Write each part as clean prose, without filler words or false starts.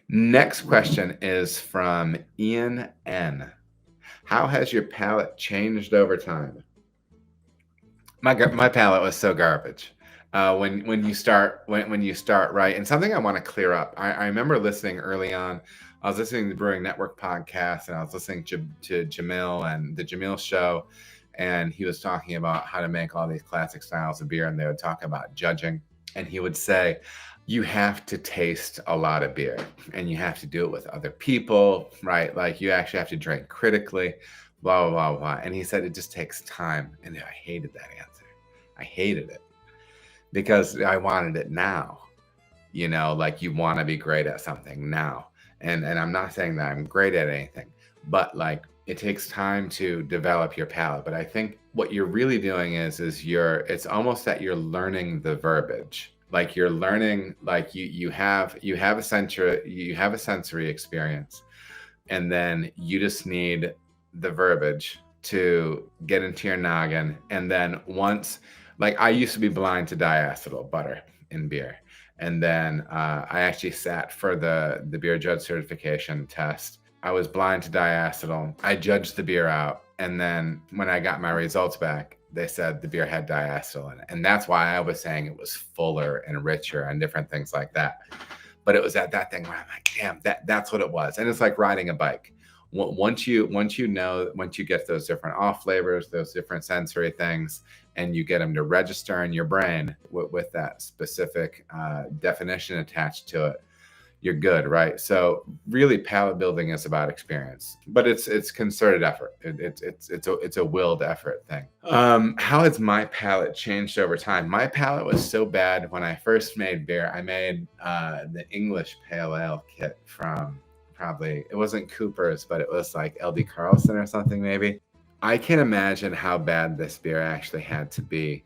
Next question is from Ian N. How has your palate changed over time? My palate was so garbage. When you start right, and something I want to clear up. I remember listening early on. I was listening to the Brewing Network podcast, and I was listening to Jamil and the Jamil show, and he was talking about how to make all these classic styles of beer, and they would talk about judging, and he would say, you have to taste a lot of beer, and you have to do it with other people, right? Like you actually have to drink critically, blah blah blah blah. And he said it just takes time, and I hated that answer. I hated it because I wanted it now. Like you want to be great at something now. And I'm not saying that I'm great at anything, but like it takes time to develop your palate. But I think what you're really doing is it's almost that you're learning the verbiage. Like you're learning, like you have a sensory experience, and then you just need the verbiage to get into your noggin. And then once, like I used to be blind to diacetyl butter in beer. And then I actually sat for the beer judge certification test. I was blind to diacetyl. I judged the beer out. And then when I got my results back, they said the beer had diacetyl in it. And that's why I was saying it was fuller and richer and different things like that. But it was at that thing where I'm like, damn, that's what it was. And it's like riding a bike. Once you get those different off flavors, those different sensory things, and you get them to register in your brain with that specific definition attached to it, you're good, right? So really, palate building is about experience, but it's concerted effort. It's a willed effort thing. How has my palate changed over time? My palate was so bad when I first made beer. I made the English Pale Ale kit from probably, it wasn't Cooper's, but it was like LD Carlson or something maybe. I can imagine how bad this beer actually had to be,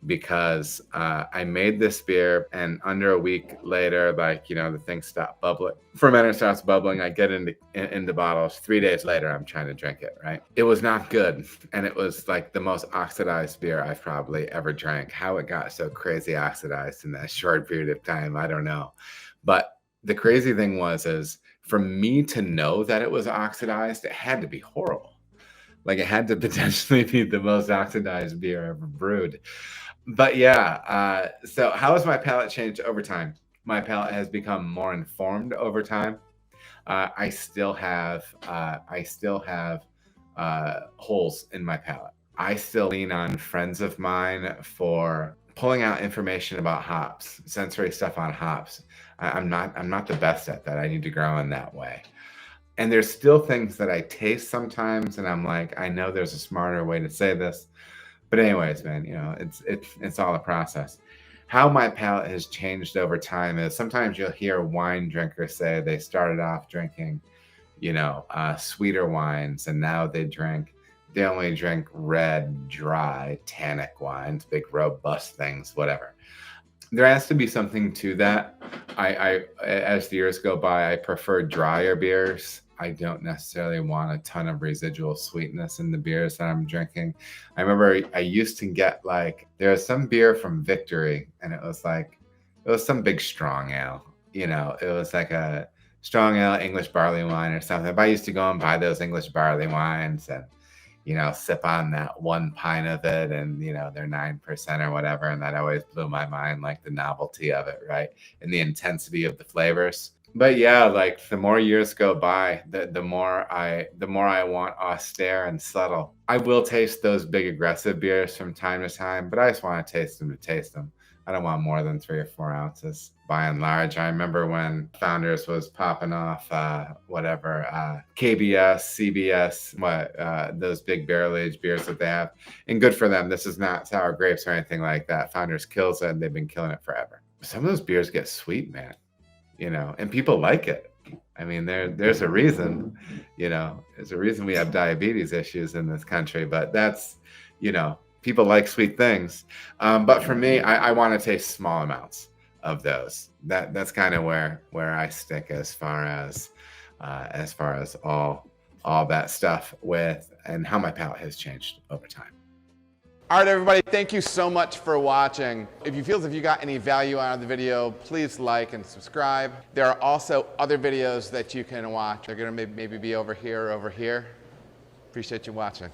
because I made this beer and under a week later, like, the thing stopped bubbling. Fermenter starts bubbling. I get into bottles. 3 days later, I'm trying to drink it, right? It was not good. And it was like the most oxidized beer I've probably ever drank. How it got so crazy oxidized in that short period of time, I don't know. But the crazy thing is for me to know that it was oxidized, it had to be horrible. Like it had to potentially be the most oxidized beer ever brewed. But yeah, so how has my palate changed over time? My palate has become more informed over time. I still have holes in my palate. I still lean on friends of mine for pulling out information about hops, sensory stuff on hops. I'm not the best at that. I need to grow in that way. And there's still things that I taste sometimes, and I'm like, I know there's a smarter way to say this. But anyways, man, it's all a process. How my palate has changed over time is sometimes you'll hear wine drinkers say they started off drinking, sweeter wines, and now they only drink red, dry, tannic wines, big robust things, whatever. There has to be something to that. As the years go by, I prefer drier beers. I don't necessarily want a ton of residual sweetness in the beers that I'm drinking. I remember I used to get there was some beer from Victory, and it was some big strong ale. It was like a strong ale English barley wine or something. But I used to go and buy those English barley wines and sip on that one pint of it, and they're 9% or whatever, and that always blew my mind, like the novelty of it, right, and the intensity of the flavors. But yeah, like the more years go by, the more I want austere and subtle. I will taste those big aggressive beers from time to time, but I just want to taste them to taste them. I don't want more than 3 or 4 ounces. By and large, I remember when Founders was popping off, KBS, CBS, those big barrel aged beers that they have, and good for them. This is not sour grapes or anything like that. Founders kills it, and they've been killing it forever. Some of those beers get sweet, man. And people like it. I mean, there's a reason, there's a reason we have diabetes issues in this country, but that's, people like sweet things. But for me, I want to taste small amounts of those. That's kind of where I stick as far as all that stuff with and how my palate has changed over time. All right, everybody, thank you so much for watching. If you feel as if you got any value out of the video, please like and subscribe. There are also other videos that you can watch. They're gonna maybe be over here or over here. Appreciate you watching.